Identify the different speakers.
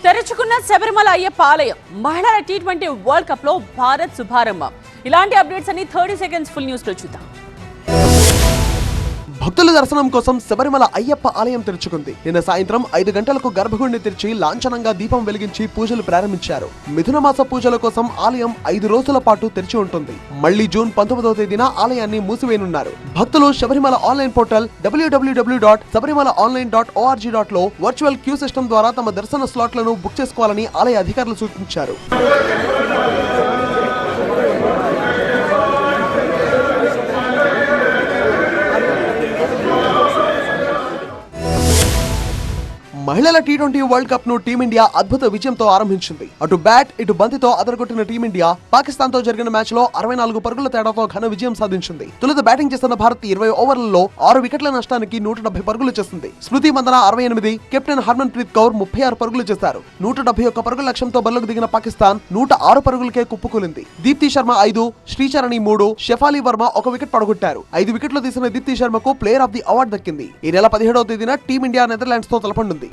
Speaker 1: తెరుచుకున్న శబరిమల అయ్యప్ప ఆలయం మహిళల T20 world cup లో భారత్ శుభారంభం. ఇలాంటి అప్డేట్స్ అన్ని 30 సెకండ్స్ ఫుల్ న్యూస్ లో చూద్దాం.
Speaker 2: భక్తుల దర్శనం కోసం శబరిమల అయ్యప్ప ఆలయం తెరుచుకుంది. నిన్న సాయంత్రం 5 గంటలకు గర్భగుడిని తెరిచి లాంఛనంగా దీపం వెలిగించి పూజలు ప్రారంభించారు. మిథున మాస పూజల కోసం ఆలయం 5 రోజుల పాటు తెరిచి ఉంటుంది. మళ్లీ జూన్ 19వ తేదీన ఆలయాన్ని మూసివేయనున్నారు. భక్తులు శబరిమల ఆన్లైన్ పోర్టల్ www.sabarimalaonline.org లో వర్చువల్ క్యూ సిస్టమ్ ద్వారా తమ దర్శన స్లాట్లను బుక్ చేసుకోవాలని ఆలయ అధికారులు సూచించారు. మహిళల T20 వరల్డ్ కప్ ను టీమిండియా అద్భుత విజయంతో ఆరంభించింది. అటు బ్యాట్ ఇటు బంతితో అదరగొట్టిన టీమిండియా పాకిస్తాన్ తో జరిగిన మ్యాచ్ లో 64 పరుగుల తేడాతో ఘన విజయం సాధించింది. తొలుత బ్యాటింగ్ చేస్తున్న భారత్ 20 ఓవర్లలో 6 వికెట్ల నష్టానికి 170 పరుగులు చేసింది. స్మృతి మందన 68, కెప్టెన్ హర్మన్ ప్రీత్ కౌర్ 36 పరుగులు చేశారు. 171 పరుగుల లక్ష్యంతో బరిలోకి దిగిన పాకిస్తాన్ 106 పరుగులకే కుప్పకూలింది. దీప్తి శర్మ 5, శ్రీచరణి 3, షెఫాలి వర్మ 1 వికెట్ పడగొట్టారు. 5 వికెట్లు తీసిన దీప్తి శర్మకు ప్లేయర్ ఆఫ్ ది అవార్డు దక్కింది. ఈ నెల 17వ తేదీన టీమిండియా నెదర్లాండ్స్ తో తలపడుతుంది.